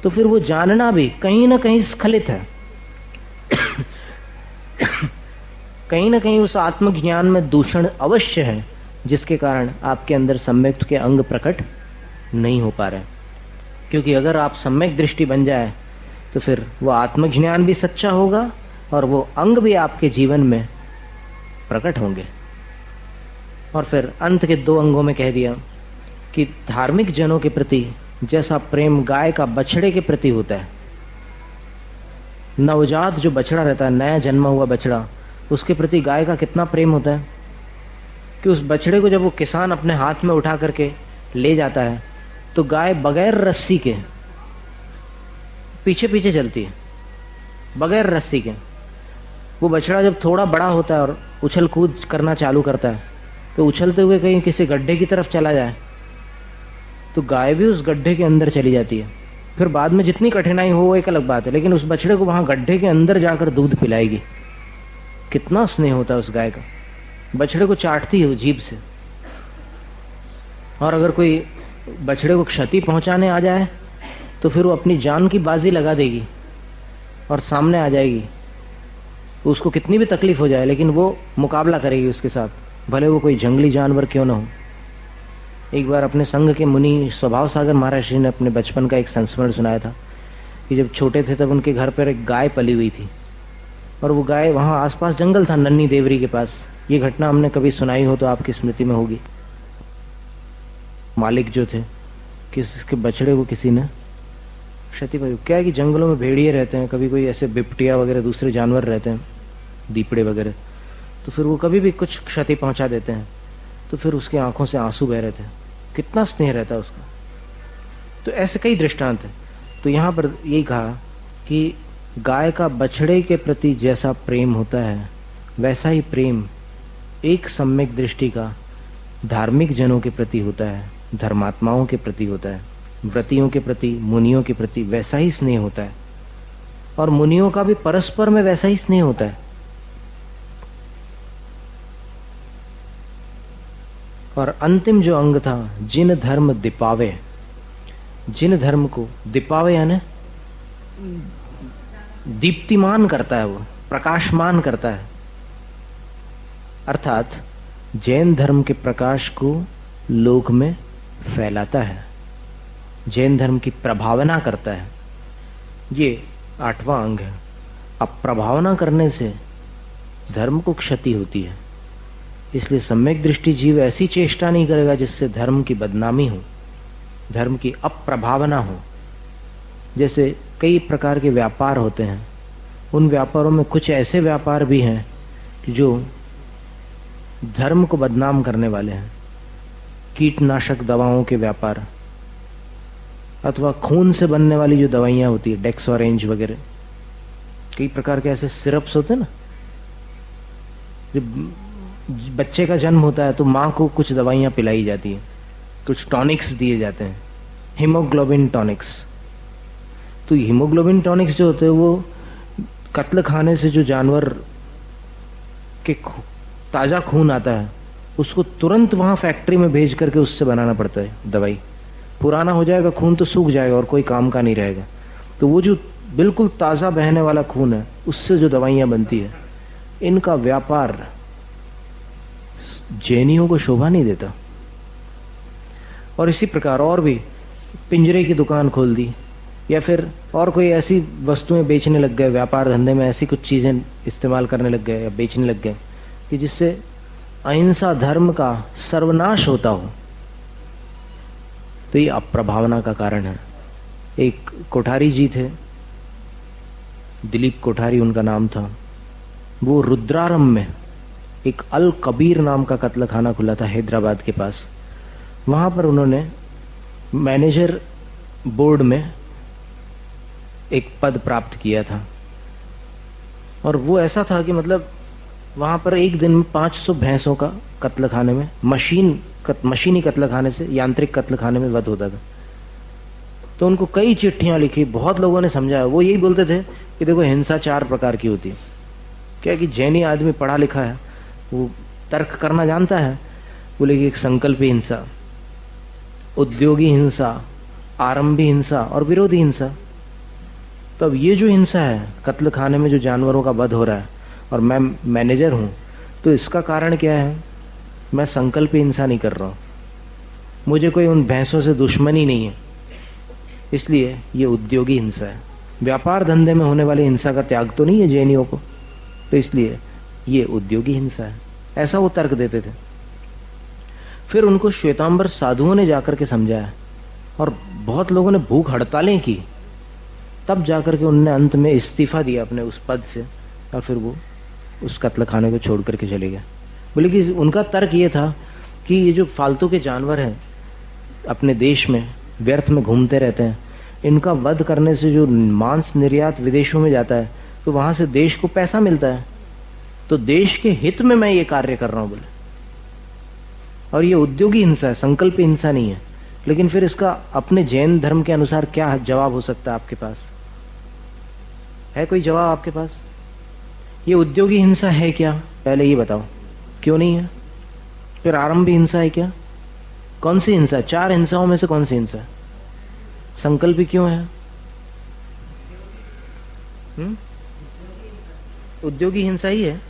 तो फिर वो जानना भी कहीं ना कहीं स्खलित है। कहीं ना कहीं उस आत्मज्ञान में दूषण अवश्य है, जिसके कारण आपके अंदर सम्यक्त के अंग प्रकट नहीं हो पा रहे। क्योंकि अगर आप सम्यक दृष्टि बन जाए तो फिर वो आत्मज्ञान भी सच्चा होगा और वो अंग भी आपके जीवन में प्रकट होंगे। और फिर अंत के 2 अंगों में कह दिया कि धार्मिक जनों के प्रति जैसा प्रेम गाय का बछड़े के प्रति होता है, नवजात जो बछड़ा रहता है, नया जन्मा हुआ बछड़ा, उसके प्रति गाय का कितना प्रेम होता है कि उस बछड़े को जब वो किसान अपने हाथ में उठा करके ले जाता है तो गाय बगैर रस्सी के पीछे पीछे चलती है, बगैर रस्सी के। वो बछड़ा जब थोड़ा बड़ा होता है और उछल कूद करना चालू करता है तो उछलते हुए कहीं किसी गड्ढे की तरफ चला जाए तो गाय भी उस गड्ढे के अंदर चली जाती है। फिर बाद में जितनी कठिनाई हो वो एक अलग बात है, लेकिन उस बछड़े को वहां गड्ढे के अंदर जाकर दूध पिलाएगी। कितना स्नेह होता है उस गाय का, बछड़े को चाटती है वो जीभ से। और अगर कोई बछड़े को क्षति पहुंचाने आ जाए तो फिर वो अपनी जान की बाजी लगा देगी और सामने आ जाएगी। उसको कितनी भी तकलीफ हो जाए लेकिन वो मुकाबला करेगी उसके साथ, भले वो कोई जंगली जानवर क्यों ना हो। एक बार अपने संघ के मुनि स्वभाव सागर महाराज जी ने अपने बचपन का एक संस्मरण सुनाया था कि जब छोटे थे तब उनके घर पर एक गाय पली हुई थी और वो गाय, वहां आसपास जंगल था नन्ही देवरी के पास। ये घटना हमने कभी सुनाई हो तो आपकी स्मृति में होगी। मालिक जो थे, किसके बछड़े को किसी ने क्षति पहुंचाई। क्या है कि जंगलों में भेड़िए रहते हैं, कभी कोई ऐसे बिपटिया वगैरह दूसरे जानवर रहते हैं, दीपड़े वगैरह, तो फिर वो कभी भी कुछ क्षति पहुंचा देते हैं तो फिर उसकी आंखों से आंसू बह रहे थे। कितना स्नेह रहता है उसका। तो ऐसे कई दृष्टांत है। तो यहां पर यही कहा कि गाय का बछड़े के प्रति जैसा प्रेम होता है वैसा ही प्रेम एक सम्यक दृष्टि का धार्मिक जनों के प्रति होता है, धर्मात्माओं के प्रति होता है, व्रतियों के प्रति, मुनियों के प्रति वैसा ही स्नेह होता है। और मुनियों का भी परस्पर में वैसा ही स्नेह होता है। और अंतिम जो अंग था, जिन धर्म दीपावे, जिन धर्म को दीपावे यानी दीप्तिमान करता है, वो प्रकाशमान करता है, अर्थात जैन धर्म के प्रकाश को लोक में फैलाता है, जैन धर्म की प्रभावना करता है। ये 8वां अंग है। अब प्रभावना करने से धर्म को क्षति होती है, इसलिए सम्यक दृष्टि जीव ऐसी चेष्टा नहीं करेगा जिससे धर्म की बदनामी हो, धर्म की अप्रभावना हो। जैसे कई प्रकार के व्यापार होते हैं, उन व्यापारों में कुछ ऐसे व्यापार भी हैं जो धर्म को बदनाम करने वाले हैं। कीटनाशक दवाओं के व्यापार, अथवा खून से बनने वाली जो दवाइयां होती है, डेक्सोरेंज वगैरह, कई प्रकार के ऐसे सिरप्स होते हैं ना। जब बच्चे का जन्म होता है तो माँ को कुछ दवाइयां पिलाई जाती हैं, कुछ टॉनिक्स दिए जाते हैं, हीमोग्लोबिन टॉनिक्स। तो हीमोग्लोबिन टॉनिक्स जो होते हैं वो कत्ल खाने से जो जानवर के ताजा खून आता है उसको तुरंत वहां फैक्ट्री में भेज करके उससे बनाना पड़ता है दवाई। पुराना हो जाएगा खून तो सूख जाएगा और कोई काम का नहीं रहेगा। तो वो जो बिल्कुल ताजा बहने वाला खून है उससे जो दवाइयां बनती है, इनका व्यापार जैनियों को शोभा नहीं देता। और इसी प्रकार और भी पिंजरे की दुकान खोल दी या फिर और कोई ऐसी वस्तुएं बेचने लग गए, व्यापार धंधे में ऐसी कुछ चीजें इस्तेमाल करने लग गए या बेचने लग गए कि जिससे अहिंसा धर्म का सर्वनाश होता हो। तो ये अप्रभावना का कारण है। एक कोठारी जी थे, दिलीप कोठारी उनका नाम था। वो रुद्रारम में एक अल कबीर नाम का कत्ल खाना खुला था हैदराबाद के पास। वहां पर उन्होंने मैनेजर बोर्ड में एक पद प्राप्त किया था। और वो ऐसा था कि मतलब वहां पर एक दिन में 500 भैंसों का कत्ल खाने में, मशीनी कत्ल खाने से यांत्रिक कत्ल खाने में वध होता था। तो उनको कई चिट्ठियां लिखी, बहुत लोगों ने समझाया। वो यही बोलते थे कि देखो हिंसा 4 प्रकार की होती है। क्या कि जैनी आदमी पढ़ा लिखा है, वो तर्क करना जानता है। बोले कि एक संकल्पी हिंसा, उद्योगी हिंसा, आरंभी हिंसा और विरोधी हिंसा। तो अब ये जो हिंसा है, कत्ल खाने में जो जानवरों का वध हो रहा है, और मैं मैनेजर हूं, तो इसका कारण क्या है? मैं संकल्प हिंसा नहीं कर रहा हूं, मुझे कोई उन भैंसों से दुश्मनी नहीं है, इसलिए ये उद्योगी हिंसा है। व्यापार धंधे में होने वाली हिंसा का त्याग तो नहीं है जैनियों को, तो इसलिए ये उद्योगी हिंसा है। ऐसा वो तर्क देते थे। फिर उनको श्वेतांबर साधुओं ने जाकर के समझाया, और बहुत लोगों ने भूख हड़तालें की, तब जाकर के उन्होंने अंत में इस्तीफा दिया अपने उस पद से, और फिर वो उस कत्ल खाने को छोड़ करके चले गए। बोले कि उनका तर्क ये था कि ये जो फालतू के जानवर हैं अपने देश में व्यर्थ में घूमते रहते हैं, इनका वध करने से जो मांस निर्यात विदेशों में जाता है, तो वहां से देश को पैसा मिलता है, तो देश के हित में मैं ये कार्य कर रहा हूं बोले। और ये उद्योगी हिंसा है, संकल्प हिंसा नहीं है। लेकिन फिर इसका अपने जैन धर्म के अनुसार क्या जवाब हो सकता है? आपके पास है कोई जवाब? आपके पास ये उद्योगी हिंसा है क्या? पहले ये बताओ, क्यों नहीं है? फिर आरंभी हिंसा है क्या? कौन सी हिंसा? 4 हिंसाओं में से कौन सी हिंसा है? संकल्प क्यों है? उद्योगी हिंसा ही है।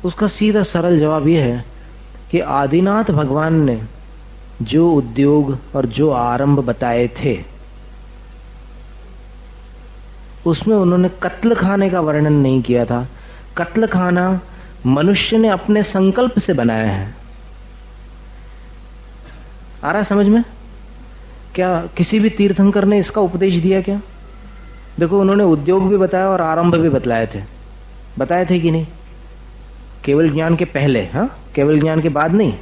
उसका सीधा सरल जवाब यह है कि आदिनाथ भगवान ने जो उद्योग और जो आरंभ बताए थे, उसमें उन्होंने कत्ल खाने का वर्णन नहीं किया था। कत्ल खाना मनुष्य ने अपने संकल्प से बनाया है। आ रहा समझ में? क्या किसी भी तीर्थंकर ने इसका उपदेश दिया क्या? देखो, उन्होंने उद्योग भी बताया और आरंभ भी बताए थे कि नहीं? केवल ज्ञान के पहले, हाँ, केवल ज्ञान के बाद नहीं।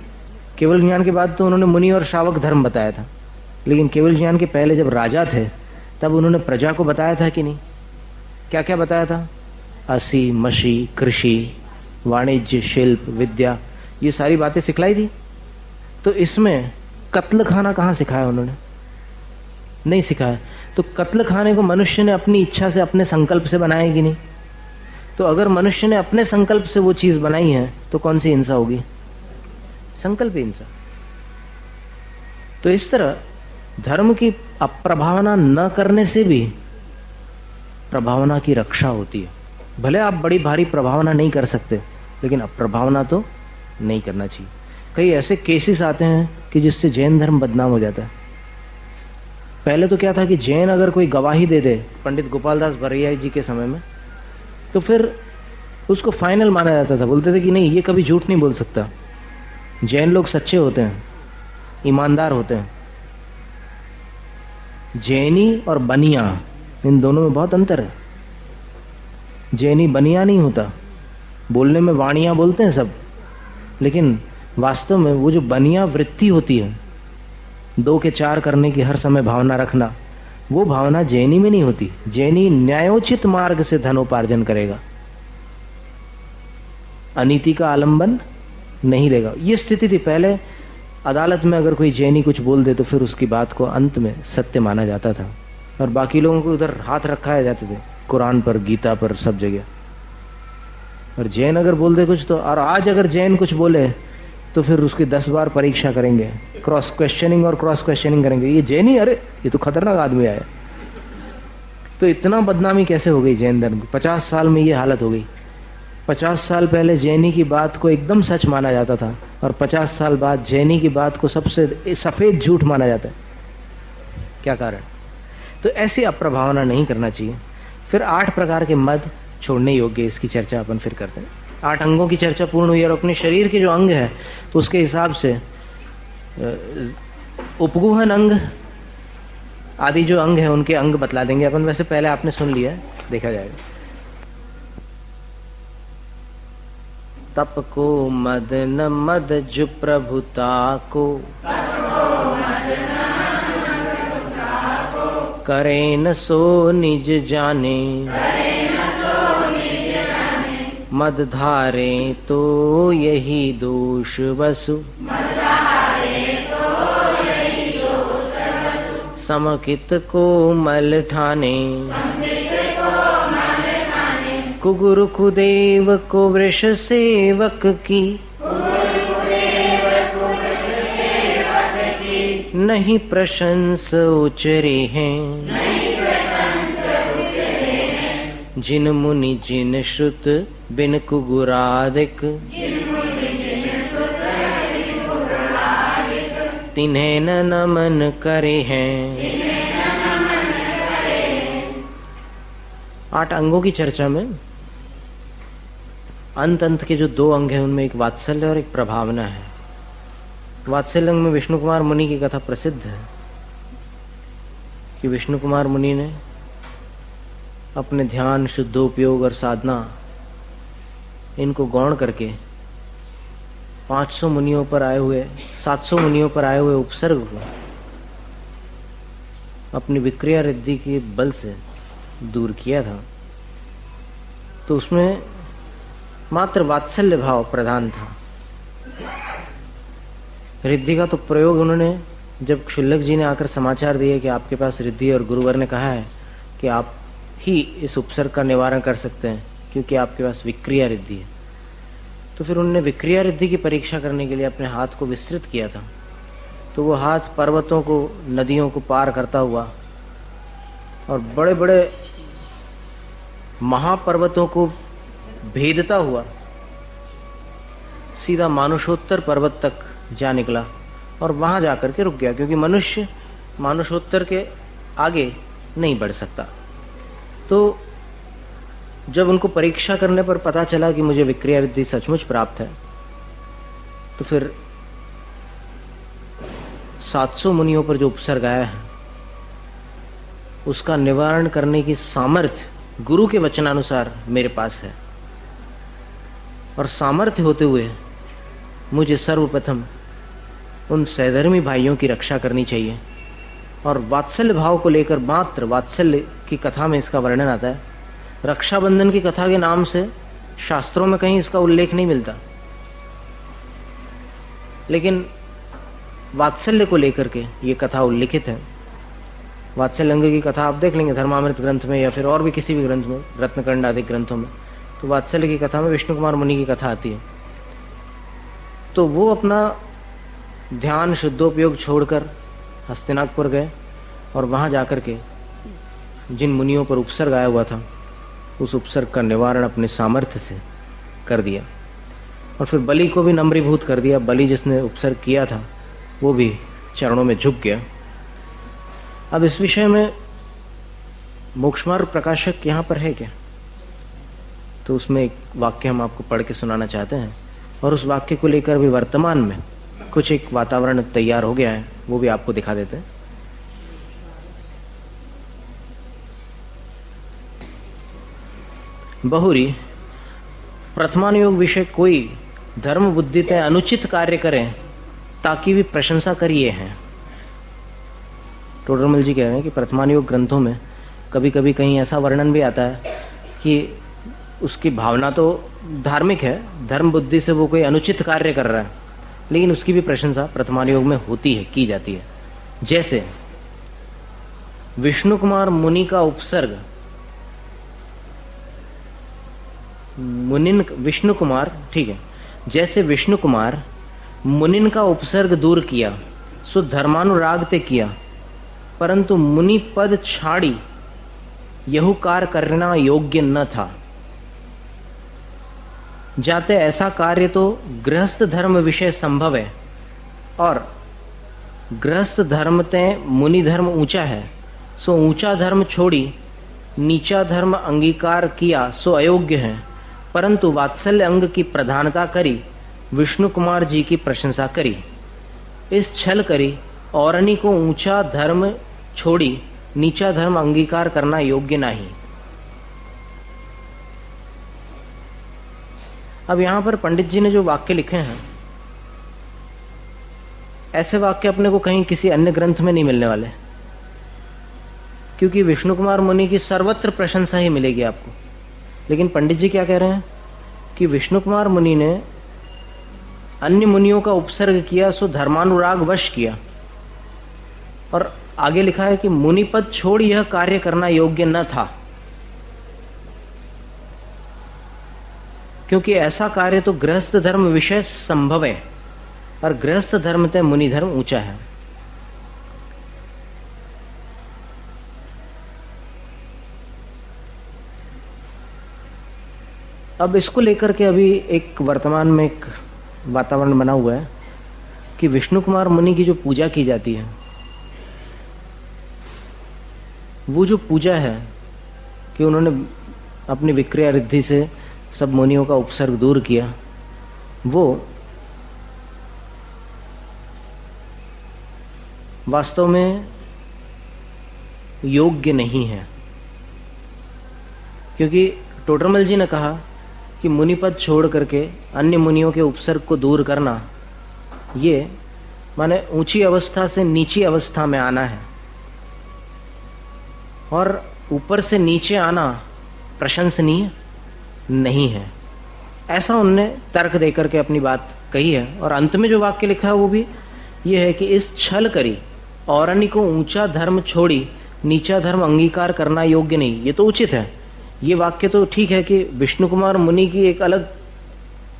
केवल ज्ञान के बाद तो उन्होंने मुनि और शावक धर्म बताया था, लेकिन केवल ज्ञान के पहले जब राजा थे तब उन्होंने प्रजा को बताया था कि नहीं? क्या क्या बताया था? असी, मशी, कृषि, वाणिज्य, शिल्प, विद्या, ये सारी बातें सिखलाई थी। तो इसमें कत्ल खाना कहाँ सिखाया उन्होंने? नहीं सिखाया। तो कत्ल खाने को मनुष्य ने अपनी इच्छा से, अपने संकल्प से बनाया कि नहीं? तो अगर मनुष्य ने अपने संकल्प से वो चीज बनाई है तो कौन सी हिंसा होगी? संकल्प हिंसा। तो इस तरह धर्म की अप्रभावना न करने से भी प्रभावना की रक्षा होती है। भले आप बड़ी भारी प्रभावना नहीं कर सकते, लेकिन अप्रभावना तो नहीं करना चाहिए। कई ऐसे केसेस आते हैं कि जिससे जैन धर्म बदनाम हो जाता है। पहले तो क्या था कि जैन अगर कोई गवाही दे दे, पंडित गोपाल दास बरैया जी के समय में, तो फिर उसको फाइनल माना जाता था। बोलते थे कि नहीं, ये कभी झूठ नहीं बोल सकता। जैन लोग सच्चे होते हैं, ईमानदार होते हैं। जैनी और बनिया, इन दोनों में बहुत अंतर है। जैनी बनिया नहीं होता, बोलने में वाणियां बोलते हैं सब, लेकिन वास्तव में वो जो बनिया वृत्ति होती है, 2 के 4 करने की हर समय भावना रखना, वो भावना जैनी में नहीं होती। जैनी न्यायोचित मार्ग से धनोपार्जन करेगा, अनीति का आलंबन नहीं लेगा। ये स्थिति थी पहले। अदालत में अगर कोई जैनी कुछ बोल दे तो फिर उसकी बात को अंत में सत्य माना जाता था, और बाकी लोगों को उधर हाथ रखाए जाते थे, कुरान पर, गीता पर, सब जगह। और जैन अगर बोल दे कुछ तो, और आज अगर जैन कुछ बोले तो फिर उसकी 10 बार परीक्षा करेंगे, क्रॉस क्वेश्चनिंग और क्रॉस क्वेश्चनिंग करेंगे। ये जैनी, अरे ये तो खतरनाक आदमी आया। तो इतना बदनामी कैसे हो गई जैन धर्म की? 50 साल में ये हालत हो गई। 50 साल पहले जैनी की बात को एकदम सच माना जाता था, और 50 साल बाद जैनी की बात को सबसे सफेद झूठ माना जाता है। क्या कारण? तो ऐसी अप्रभावना नहीं करना चाहिए। फिर 8 प्रकार के मद छोड़ने योग्य, इसकी चर्चा अपन फिर करते हैं। 8 अंगों की चर्चा पूर्ण हुई, और अपने शरीर के जो अंग है उसके हिसाब से उपगुहन अंग आदि जो अंग है उनके अंग बतला देंगे अपन। वैसे पहले आपने सुन लिया है, देखा जाएगा। तप को मद न मद जो प्रभुता को, करे न सो निज जाने, मद धारे तो यही दोष वसु, समकित को मल ठाने, कुगुरु कुदेव को वृष सेवक की, नहीं प्रशंस उचरे हैं, जिन मुनि जिन श्रुत बिन कुगुरादिक, तिन्हें न नमन करे हैं। 8 अंगों की चर्चा में अंत के जो 2 अंग हैं उनमें एक वात्सल्य और एक प्रभावना है। वात्सल्य अंग में विष्णु कुमार मुनि की कथा प्रसिद्ध है कि विष्णु कुमार मुनि ने अपने ध्यान, शुद्धोपयोग और साधना इनको गौण करके 500 मुनियों पर आए हुए 700 मुनियों पर आए हुए उपसर्ग को अपनी विक्रिया रिद्धि के बल से दूर किया था। तो उसमें मात्र वात्सल्य भाव प्रधान था। रिद्धि का तो प्रयोग उन्होंने, जब क्षुल्लक जी ने आकर समाचार दिए कि आपके पास रिद्धि और गुरुवर ने कहा है कि आप ही इस उपसर्ग का निवारण कर सकते हैं क्योंकि आपके पास विक्रिया रिद्धि है, तो फिर उन्होंने विक्रिया रिद्धि की परीक्षा करने के लिए अपने हाथ को विस्तृत किया था। तो वो हाथ पर्वतों को, नदियों को पार करता हुआ और बड़े बड़े महापर्वतों को भेदता हुआ सीधा मानुषोत्तर पर्वत तक जा निकला और वहां जाकर के रुक गया, क्योंकि मनुष्य मानुषोत्तर के आगे नहीं बढ़ सकता। तो जब उनको परीक्षा करने पर पता चला कि मुझे विक्रिया रिद्धि सचमुच प्राप्त है, तो फिर 700 मुनियों पर जो उपसर्ग आया है उसका निवारण करने की सामर्थ्य गुरु के वचनानुसार मेरे पास है। और सामर्थ्य होते हुए मुझे सर्वप्रथम उन सहधर्मी भाइयों की रक्षा करनी चाहिए। और वात्सल्य भाव को लेकर मात्र वात्सल्य की कथा में इसका वर्णन आता है। रक्षाबंधन की कथा के नाम से शास्त्रों में कहीं इसका उल्लेख नहीं मिलता, लेकिन वात्सल्य को लेकर के ये कथा उल्लिखित है। वात्सल्य अंग की कथा आप देख लेंगे धर्मामृत ग्रंथ में या फिर और भी किसी भी ग्रंथ में, रत्नकंड आदि ग्रंथों में, तो वात्सल्य की कथा में विष्णु कुमार मुनि की कथा आती है। तो वो अपना ध्यान, शुद्धोपयोग छोड़कर हस्तिनापुर गए और वहां जाकर के जिन मुनियों पर उपसर्ग आया हुआ था उस उपसर्ग का निवारण अपने सामर्थ्य से कर दिया। और फिर बलि को भी नम्रीभूत कर दिया। बलि जिसने उपसर्ग किया था वो भी चरणों में झुक गया। अब इस विषय में मोक्षमार्ग प्रकाशक यहाँ पर है क्या, तो उसमें एक वाक्य हम आपको पढ़ के सुनाना चाहते हैं और उस वाक्य को लेकर भी वर्तमान में कुछ एक वातावरण तैयार हो गया है, वो भी आपको दिखा देते हैं। बहुरी प्रथमानुयोग विषय कोई धर्म बुद्धि तय अनुचित कार्य करें ताकि भी प्रशंसा करिए हैं। टोडरमल जी कह रहे हैं कि प्रथमानुयोग ग्रंथों में कभी कभी कहीं ऐसा वर्णन भी आता है कि उसकी भावना तो धार्मिक है, धर्म बुद्धि से वो कोई अनुचित कार्य कर रहा है, लेकिन उसकी भी प्रशंसा प्रथमानुयोग में होती है, की जाती है। जैसे विष्णु कुमार मुनि का उपसर्ग, मुनिन विष्णु कुमार, ठीक है, जैसे विष्णु कुमार मुनिन का उपसर्ग दूर किया सो धर्मानुराग ते किया, परंतु मुनि पद छाड़ी यहु कार्य करना योग्य न था। जाते ऐसा कार्य तो गृहस्थ धर्म विषय संभव है और गृहस्थ धर्म ते मुनि धर्म ऊंचा है, सो ऊंचा धर्म छोड़ी नीचा धर्म अंगीकार किया सो अयोग्य है, परंतु वात्सल्य अंग की प्रधानता करी विष्णु कुमार जी की प्रशंसा करी। इस छल करी औरनी को ऊंचा धर्म छोड़ी नीचा धर्म अंगीकार करना योग्य नहीं। अब यहां पर पंडित जी ने जो वाक्य लिखे हैं, ऐसे वाक्य अपने को कहीं किसी अन्य ग्रंथ में नहीं मिलने वाले, क्योंकि विष्णु कुमार मुनि की सर्वत्र प्रशंसा ही मिलेगी आपको। लेकिन पंडित जी क्या कह रहे हैं कि विष्णु कुमार मुनि ने अन्य मुनियों का उपसर्ग किया सो धर्मानुराग वश किया, और आगे लिखा है कि मुनिपद छोड़ यह कार्य करना योग्य न था, क्योंकि ऐसा कार्य तो गृहस्थ धर्म विषय संभव है और गृहस्थ धर्म तय मुनि धर्म ऊंचा है। अब इसको लेकर के अभी एक वर्तमान में एक वातावरण बना हुआ है कि विष्णु कुमार मुनि की जो पूजा की जाती है, वो जो पूजा है कि उन्होंने अपनी विक्रिया रिद्धि से सब मुनियों का उपसर्ग दूर किया, वो वास्तव में योग्य नहीं है। क्योंकि टोडरमल जी ने कहा कि मुनिपद छोड़ करके अन्य मुनियों के उपसर्ग को दूर करना, ये माने ऊंची अवस्था से नीची अवस्था में आना है, और ऊपर से नीचे आना प्रशंसनीय नहीं है। ऐसा उनने तर्क देकर के अपनी बात कही है। और अंत में जो वाक्य लिखा है वो भी ये है कि इस छल करी औरनी को ऊंचा धर्म छोड़ी नीचा धर्म अंगीकार करना योग्य नहीं। ये तो उचित है, ये वाक्य तो ठीक है कि विष्णु कुमार मुनि की एक अलग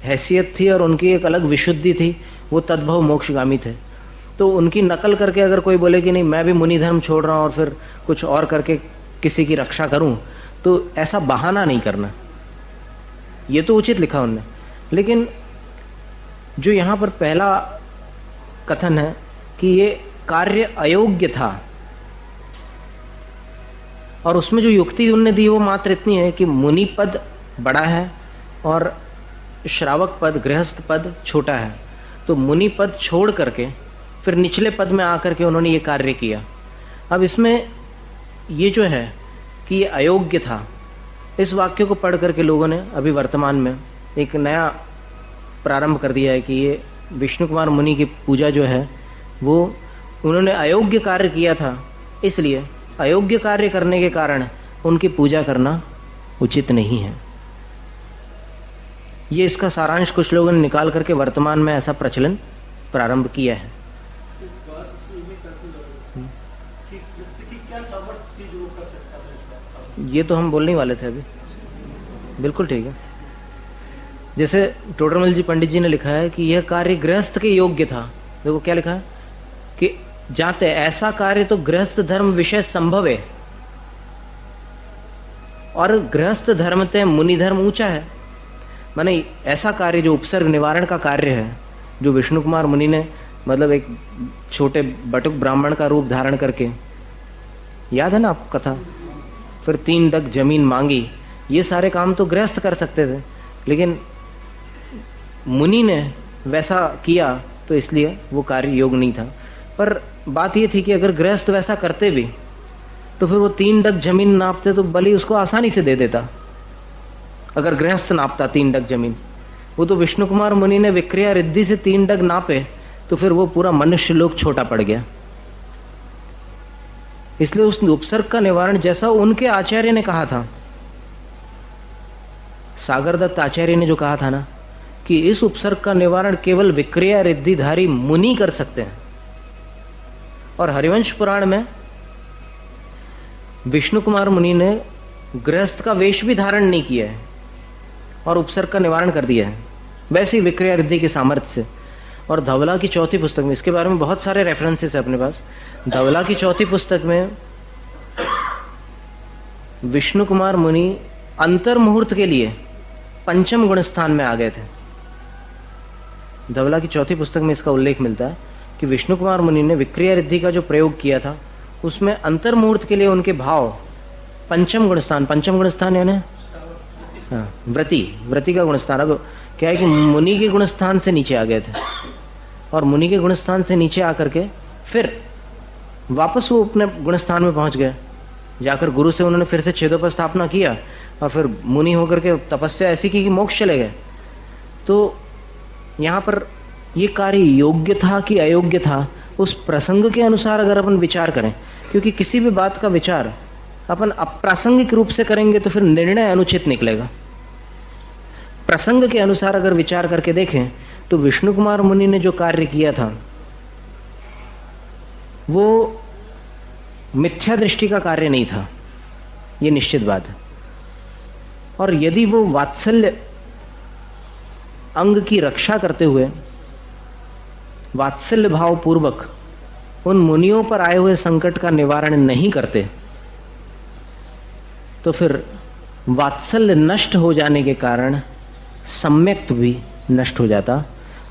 हैसियत थी और उनकी एक अलग विशुद्धि थी, वो तद्भव मोक्षगामी थे। तो उनकी नकल करके अगर कोई बोले कि नहीं मैं भी मुनि धर्म छोड़ रहा हूं और फिर कुछ और करके किसी की रक्षा करूं, तो ऐसा बहाना नहीं करना, ये तो उचित लिखा उनने। लेकिन जो यहां पर पहला कथन है कि ये कार्य अयोग्य था, और उसमें जो युक्ति उनने दी वो मात्र इतनी है कि मुनि पद बड़ा है और श्रावक पद गृहस्थ पद छोटा है, तो मुनि पद छोड़ करके फिर निचले पद में आकर के उन्होंने ये कार्य किया। अब इसमें ये जो है कि ये अयोग्य था, इस वाक्य को पढ़ करके लोगों ने अभी वर्तमान में एक नया प्रारंभ कर दिया है कि ये विष्णु कुमार मुनि की पूजा जो है वो उन्होंने अयोग्य कार्य किया था, इसलिए अयोग्य कार्य करने के कारण उनकी पूजा करना उचित नहीं है। ये इसका सारांश कुछ लोगों ने निकाल करके वर्तमान में ऐसा प्रचलन प्रारंभ किया है। ये तो हम बोलने वाले थे अभी, बिल्कुल ठीक है। जैसे टोडरमल जी पंडित जी ने लिखा है कि यह कार्य गृहस्थ के योग्य था। देखो क्या लिखा है कि जाते ऐसा कार्य तो गृहस्थ धर्म विषय संभव है, और गृहस्थ धर्म ते मुनि धर्म ऊंचा है। माने ऐसा कार्य जो उपसर्ग निवारण का कार्य है, जो विष्णु कुमार मुनि ने मतलब एक छोटे बटुक ब्राह्मण का रूप धारण करके, याद है ना आपको कथा, फिर 3 डग जमीन मांगी, ये सारे काम तो गृहस्थ कर सकते थे, लेकिन मुनि ने वैसा किया तो इसलिए वो कार्य योग नहीं था। पर बात ये थी कि अगर गृहस्थ वैसा करते भी तो फिर वो 3 डग जमीन नापते तो बलि उसको आसानी से दे देता। अगर गृहस्थ नापता 3 डग जमीन, वो तो विष्णु कुमार मुनि ने विक्रिया रिद्धि से 3 डग नापे तो फिर वो पूरा मनुष्य लोक छोटा पड़ गया। इसलिए उस उपसर्ग का निवारण जैसा उनके आचार्य ने कहा था, सागर दत्त आचार्य ने जो कहा था ना कि इस उपसर्ग का निवारण केवल विक्रिया रिद्धिधारी मुनि कर सकते हैं, और हरिवंश पुराण में विष्णु कुमार मुनि ने गृहस्थ का वेश भी धारण नहीं किया है और उपसर्ग का निवारण कर दिया है, वैसे ही विक्रिया रिद्धि के सामर्थ्य से। और धवला की चौथी पुस्तक में इसके बारे में बहुत सारे रेफरेंसेस है अपने पास। धवला की चौथी पुस्तक में विष्णु कुमार मुनि अंतर मुहूर्त के लिए 5म गुण स्थान में आ गए थे। धवला की चौथी पुस्तक में इसका उल्लेख मिलता है कि विष्णु कुमार मुनि ने विक्रिया रिद्धि का जो प्रयोग किया था उसमें अंतर मुहूर्त के लिए उनके भाव 5म गुण स्थान, 5म गुण स्थान यानी व्रति का गुण स्थान। अब क्या है कि मुनि के गुण स्थान से नीचे आ गए थे, और मुनि के गुण स्थान से नीचे आकर के फिर वापस वो अपने गुण स्थान में पहुंच गए। जाकर गुरु से उन्होंने फिर से छेदोपस्थापना किया और फिर मुनि होकर के तपस्या ऐसी की कि मोक्ष चले गए। तो यहाँ पर ये कार्य योग्य था कि अयोग्य था, उस प्रसंग के अनुसार अगर अपन विचार करें, क्योंकि किसी भी बात का विचार अपन अप्रासंगिक रूप से करेंगे तो फिर निर्णय अनुचित निकलेगा। प्रसंग के अनुसार अगर विचार करके देखें तो विष्णु कुमार मुनि ने जो कार्य किया था वो मिथ्या दृष्टि का कार्य नहीं था, ये निश्चित बात है। और यदि वो वात्सल्य अंग की रक्षा करते हुए वात्सल्य भाव पूर्वक उन मुनियों पर आए हुए संकट का निवारण नहीं करते तो फिर वात्सल्य नष्ट हो जाने के कारण सम्यक्त भी नष्ट हो जाता।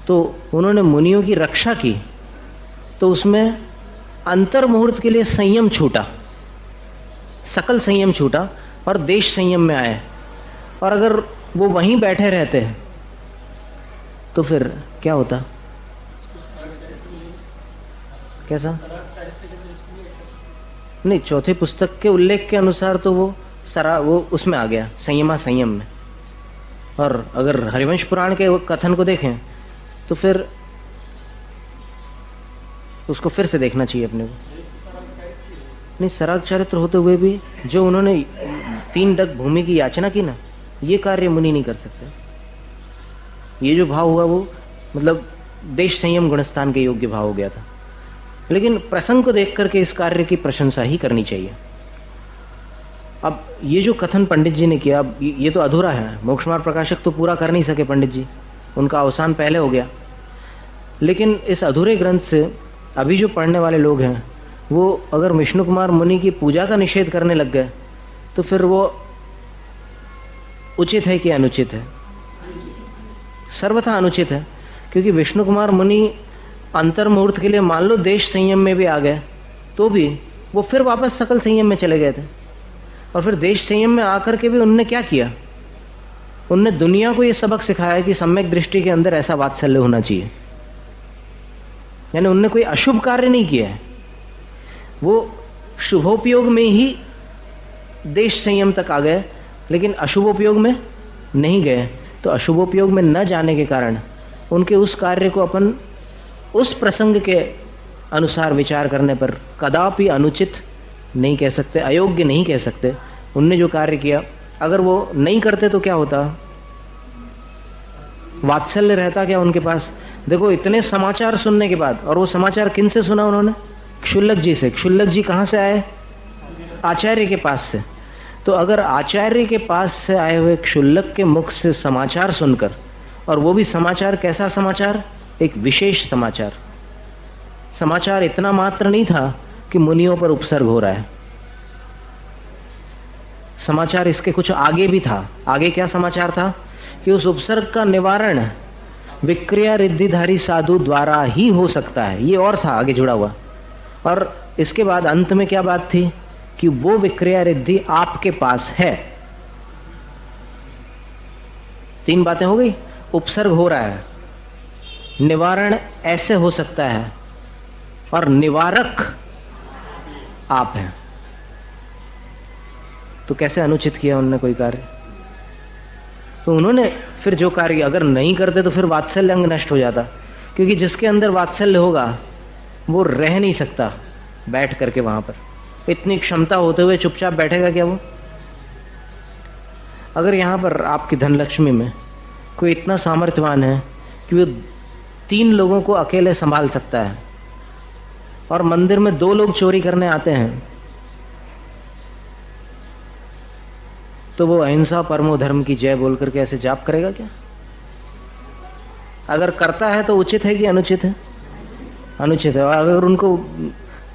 तो उन्होंने मुनियों की रक्षा की, तो उसमें अंतर मुहूर्त के लिए संयम छूटा, सकल संयम छूटा और देश संयम में आए। और अगर वो वहीं बैठे रहते तो फिर क्या होता? कैसा? नहीं, चौथे पुस्तक के उल्लेख के अनुसार तो वो उसमें आ गया, संयमा संयम में। और अगर हरिवंश पुराण के कथन को देखें तो फिर उसको फिर से देखना चाहिए अपने को। नहीं, सराग चरित्र होते हुए भी जो उन्होंने 3 डग भूमि की याचना की ना, ये कार्य मुनि नहीं कर सकते। ये जो भाव हुआ वो मतलब देश संयम गुणस्थान के योग्य भाव हो गया था। लेकिन प्रसंग को देख करके इस कार्य की प्रशंसा ही करनी चाहिए। अब ये जो कथन पंडित जी ने किया, अब ये तो अधूरा है। मोक्ष मार्ग प्रकाशक तो पूरा कर नहीं सके पंडित जी, उनका अवसान पहले हो गया। लेकिन इस अधूरे ग्रंथ से अभी जो पढ़ने वाले लोग हैं वो अगर विष्णु कुमार मुनि की पूजा का निषेध करने लग गए तो फिर वो उचित है कि अनुचित है? सर्वथा अनुचित है। क्योंकि विष्णु कुमार मुनि अंतर मुहूर्त के लिए मान लो देश संयम में भी आ गए तो भी वो फिर वापस सकल संयम में चले गए थे। और फिर देश संयम में आकर के भी उनने क्या किया? उनने दुनिया को ये सबक सिखाया कि सम्यक दृष्टि के अंदर ऐसा वात्सल्य होना चाहिए। यानी उनने कोई अशुभ कार्य नहीं किया है, वो शुभोपयोग में ही देश संयम तक आ गए, लेकिन अशुभोपयोग में नहीं गए। तो अशुभोपयोग में न जाने के कारण उनके उस कार्य को अपन उस प्रसंग के अनुसार विचार करने पर कदापि अनुचित नहीं कह सकते, अयोग्य नहीं कह सकते। उनने जो कार्य किया, अगर वो नहीं करते तो क्या होता? वात्सल्य रहता क्या उनके पास? देखो, इतने समाचार सुनने के बाद, और वो समाचार किन से सुना उन्होंने? क्षुल्लक जी से। क्षुल्लक जी कहाँ से आए? आचार्य के पास से। तो अगर आचार्य के पास से आए हुए क्षुल्लक के मुख से समाचार सुनकर, और वो भी समाचार कैसा समाचार? एक विशेष समाचार। समाचार इतना मात्र नहीं था कि मुनियों पर उपसर्ग हो रहा है, समाचार इसके कुछ आगे भी था। आगे क्या समाचार था? कि उस उपसर्ग का निवारण विक्रिया रिद्धिधारी साधु द्वारा ही हो सकता है, ये और था आगे जुड़ा हुआ। और इसके बाद अंत में क्या बात थी? कि वो विक्रिया रिद्धि आपके पास है। 3 बातें हो गई। उपसर्ग हो रहा है, निवारण ऐसे हो सकता है, और निवारक आप हैं। तो कैसे अनुचित किया उन्होंने कोई कार्य? तो उन्होंने फिर जो कार्य अगर नहीं करते तो फिर वात्सल्य अंग नष्ट हो जाता। क्योंकि जिसके अंदर वात्सल्य होगा वो रह नहीं सकता बैठ करके वहां पर। इतनी क्षमता होते हुए चुपचाप बैठेगा क्या वो? अगर यहां पर आपकी धनलक्ष्मी में कोई इतना सामर्थ्यवान है कि वो 3 लोगों को अकेले संभाल सकता है, और मंदिर में 2 लोग चोरी करने आते हैं, तो वो अहिंसा परमो धर्म की जय बोल करके ऐसे जाप करेगा क्या? अगर करता है तो उचित है कि अनुचित है? अनुचित है। और अगर उनको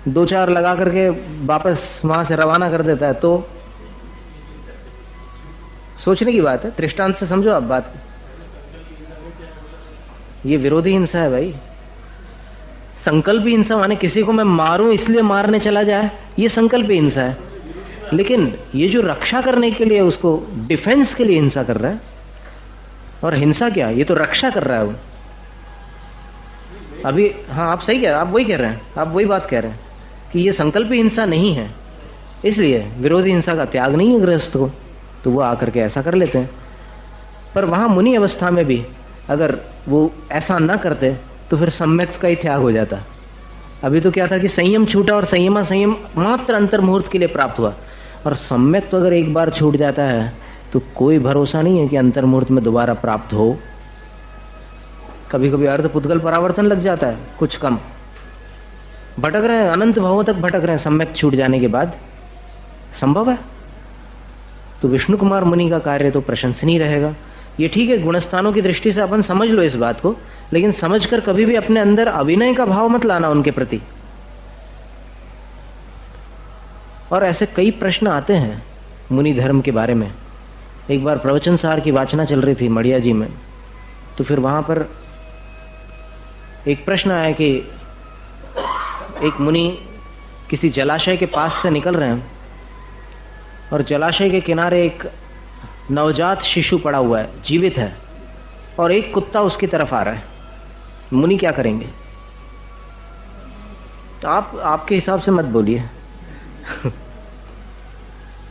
2-4 लगा करके वापस वहां से रवाना कर देता है तो सोचने की बात है। दृष्टांत से समझो आप बात को। ये विरोधी हिंसा है भाई। संकल्प हिंसा माने किसी को मैं मारूं इसलिए मारने चला जाए, ये संकल्प हिंसा है। लेकिन ये जो रक्षा करने के लिए, उसको डिफेंस के लिए हिंसा कर रहा है। और हिंसा क्या? ये तो रक्षा कर रहा है वो। अभी हाँ, आप सही कह रहे हैं, आप वही कह रहे हैं, आप वही बात कह रहे हैं कि ये संकल्प हिंसा नहीं है, इसलिए विरोधी हिंसा का त्याग नहीं है गृहस्थ को, तो वो आकर के ऐसा कर लेते हैं। पर वहां मुनि अवस्था में भी अगर वो ऐसा ना करते तो फिर सम्यक का ही त्याग हो जाता। अभी तो क्या था कि संयम छूटा, और संयमा संयम मात्र अंतर मुहूर्त के लिए प्राप्त हुआ। और सम्यक तो अगर एक बार छूट जाता है तो कोई भरोसा नहीं है कि अंतर मुहूर्त में दोबारा प्राप्त हो। कभी कभी अर्ध पुद्गल परावर्तन लग जाता है, कुछ कम भटक रहे हैं, अनंत भावों तक भटक रहे हैं सम्यक छूट जाने के बाद, संभव है। तो विष्णु कुमार मुनि का कार्य तो प्रशंसनीय रहेगा। ये ठीक है, गुणस्थानों की दृष्टि से अपन समझ लो इस बात को, लेकिन समझकर कभी भी अपने अंदर अभिनय का भाव मत लाना उनके प्रति। और ऐसे कई प्रश्न आते हैं मुनि धर्म के बारे में एक बार प्रवचन सार की वाचना चल रही थी मड़िया जी में, तो फिर वहां पर एक प्रश्न आया कि एक मुनि किसी जलाशय के पास से निकल रहे हैं और जलाशय के किनारे एक नवजात शिशु पड़ा हुआ है, जीवित है, और एक कुत्ता उसकी तरफ आ रहा है। मुनि क्या करेंगे? तो आपके हिसाब से मत बोलिए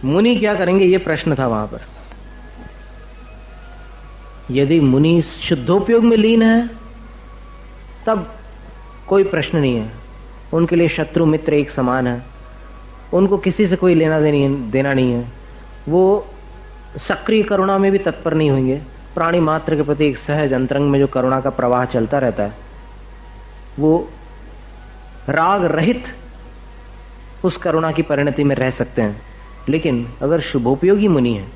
मुनि क्या करेंगे, ये प्रश्न था वहां पर। यदि मुनि शुद्धोपयोग में लीन है तब कोई प्रश्न नहीं है, उनके लिए शत्रु मित्र एक समान है, उनको किसी से कोई लेना देना नहीं है, वो सक्रिय करुणा में भी तत्पर नहीं होंगे। प्राणी मात्र के प्रति एक सहज अंतरंग में जो करुणा का प्रवाह चलता रहता है, वो राग रहित उस करुणा की परिणति में रह सकते हैं। लेकिन अगर शुभोपयोगी मुनि है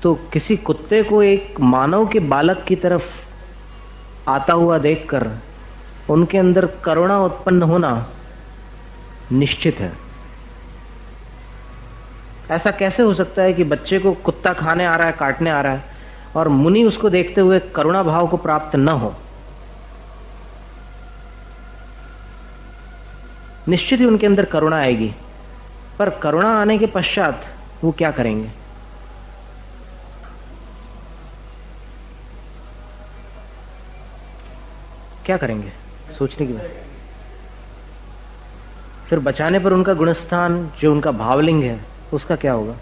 तो किसी कुत्ते को एक मानव के बालक की तरफ आता हुआ देखकर उनके अंदर करुणा उत्पन्न होना निश्चित है। ऐसा कैसे हो सकता है कि बच्चे को कुत्ता खाने आ रहा है, काटने आ रहा है, और मुनि उसको देखते हुए करुणा भाव को प्राप्त न हो? निश्चित ही उनके अंदर करुणा आएगी, पर करुणा आने के पश्चात वो क्या करेंगे? क्या करेंगे? सोचने की बात। फिर बचाने पर उनका गुणस्थान जो उनका भावलिंग है उसका क्या होगा?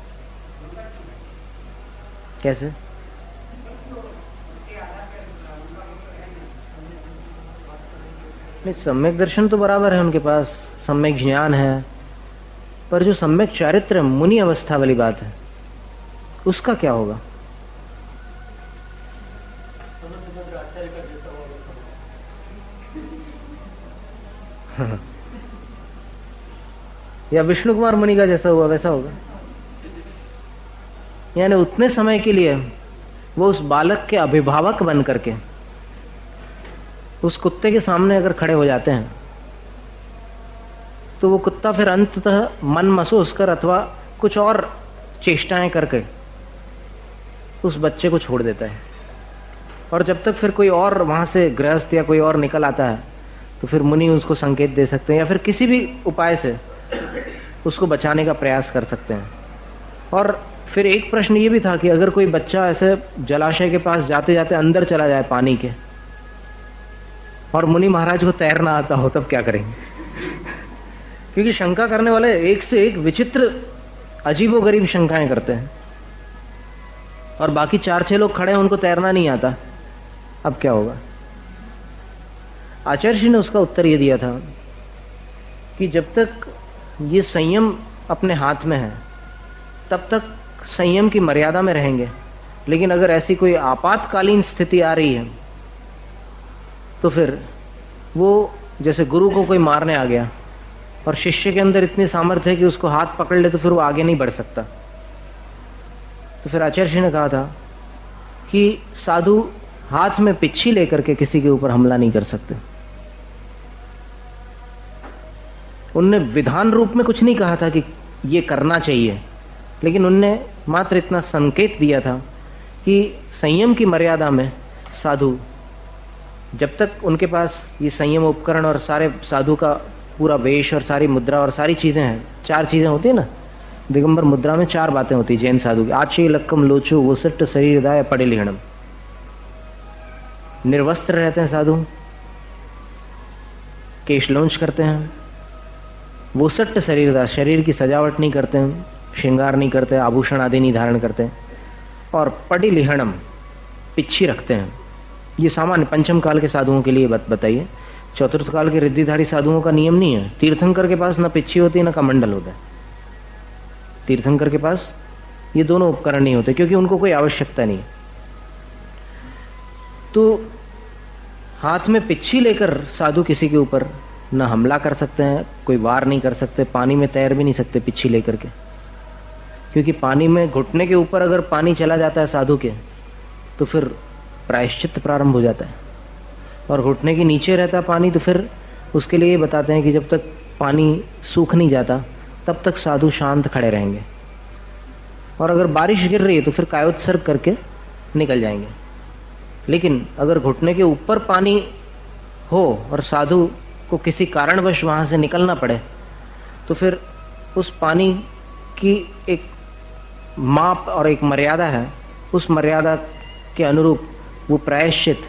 कैसे? नहीं, सम्यक दर्शन तो बराबर है उनके पास, सम्यक ज्ञान है, पर जो सम्यक चारित्र मुनि अवस्था वाली बात है उसका क्या होगा? या विष्णु कुमार मुनि का जैसा हुआ वैसा होगा। यानी उतने समय के लिए वो उस बालक के अभिभावक बन करके उस कुत्ते के सामने अगर खड़े हो जाते हैं तो वो कुत्ता फिर अंततः मन महसूस कर अथवा कुछ और चेष्टाएं करके उस बच्चे को छोड़ देता है। और जब तक फिर कोई और वहां से गृहस्थ या कोई और निकल आता है तो फिर मुनि उसको संकेत दे सकते हैं या फिर किसी भी उपाय से उसको बचाने का प्रयास कर सकते हैं। और फिर एक प्रश्न ये भी था कि अगर कोई बच्चा ऐसे जलाशय के पास जाते जाते अंदर चला जाए पानी के, और मुनि महाराज को तैरना आता हो, तब क्या करेंगे? क्योंकि शंका करने वाले एक से एक विचित्र अजीबोगरीब शंकाएं करते हैं, और बाकी 4-6 लोग खड़े हैं, उनको तैरना नहीं आता, अब क्या होगा? आचार्य जी ने उसका उत्तर ये दिया था कि जब तक ये संयम अपने हाथ में है तब तक संयम की मर्यादा में रहेंगे, लेकिन अगर ऐसी कोई आपातकालीन स्थिति आ रही है तो फिर वो जैसे गुरु को कोई मारने आ गया और शिष्य के अंदर इतनी सामर्थ्य है कि उसको हाथ पकड़ ले तो फिर वो आगे नहीं बढ़ सकता। तो फिर आचार्य जी ने कहा था कि साधु हाथ में पिच्छी लेकर के किसी के ऊपर हमला नहीं कर सकते। उनने विधान रूप में कुछ नहीं कहा था कि ये करना चाहिए, लेकिन उनने मात्र इतना संकेत दिया था कि संयम की मर्यादा में साधु, जब तक उनके पास ये संयम उपकरण और सारे साधु का पूरा वेश और सारी मुद्रा और सारी चीजें हैं, 4 चीजें होती है ना, दिगंबर मुद्रा में 4 बातें होती जैन साधु की। आचे लक्कम लोचो वोसट्ट शरीरदाय पड़े लिहणम। निर्वस्त्र रहते हैं साधु, केश लौंच करते हैं, वोसट्ट शरीरदाय, शरीर की सजावट नहीं करते हैं, श्रृंगार नहीं करते, आभूषण आदि नहीं धारण करते, और पड़ी लिहणम, पिच्छी रखते हैं। ये सामान्य पंचम काल के साधुओं के लिए बताइए। चतुर्थ काल के रिद्धिधारी साधुओं का नियम नहीं है। तीर्थंकर के पास न पिच्छी होती है न कमंडल होता है। तीर्थंकर के पास ये दोनों उपकरण नहीं होते क्योंकि उनको कोई आवश्यकता नहीं। तो हाथ में पिच्छी लेकर साधु किसी के ऊपर न हमला कर सकते हैं, कोई वार नहीं कर सकते, पानी में तैर भी नहीं सकते पिच्छी लेकर के, क्योंकि पानी में घुटने के ऊपर अगर पानी चला जाता है साधु के तो फिर प्रायश्चित प्रारंभ हो जाता है, और घुटने के नीचे रहता है पानी तो फिर उसके लिए बताते हैं कि जब तक पानी सूख नहीं जाता तब तक साधु शांत खड़े रहेंगे। और अगर बारिश गिर रही है तो फिर कायोत्सर्ग करके निकल जाएंगे। लेकिन अगर घुटने के ऊपर पानी हो और साधु को किसी कारणवश वहां से निकलना पड़े तो फिर उस पानी की एक माप और एक मर्यादा है, उस मर्यादा के अनुरूप वो प्रायश्चित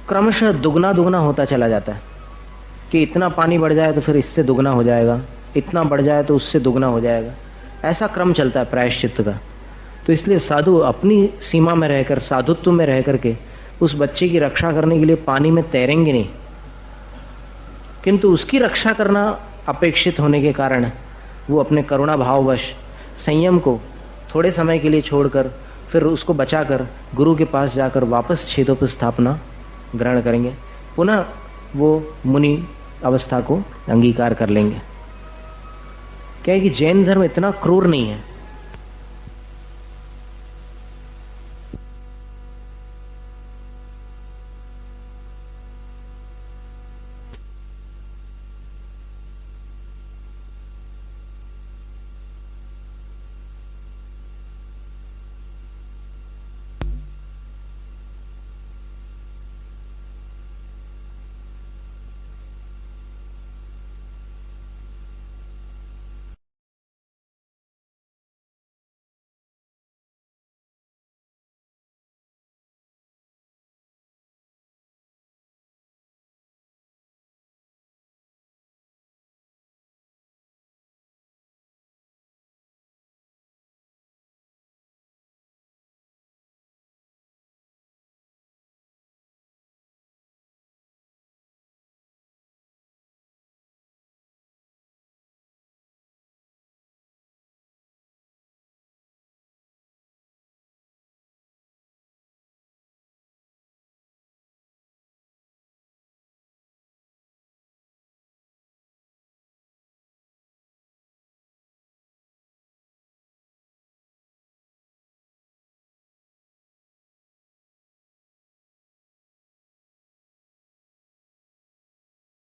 क्रमशः दुगना दुगना होता चला जाता है कि इतना पानी बढ़ जाए तो फिर इससे दुगना हो जाएगा, इतना बढ़ जाए तो उससे दुगना हो जाएगा। ऐसा क्रम चलता है प्रायश्चित का। तो इसलिए साधु अपनी सीमा में रहकर, साधुत्व में रह करके उस बच्चे की रक्षा करने के लिए पानी में तैरेंगे नहीं, किंतु उसकी रक्षा करना अपेक्षित होने के कारण वो अपने करुणा भाववश संयम को थोड़े समय के लिए छोड़कर फिर उसको बचाकर गुरु के पास जाकर वापस क्षेत्रोपस्थापना ग्रहण करेंगे, पुनः वो मुनि अवस्था को अंगीकार कर लेंगे। क्या है कि जैन धर्म इतना क्रूर नहीं है।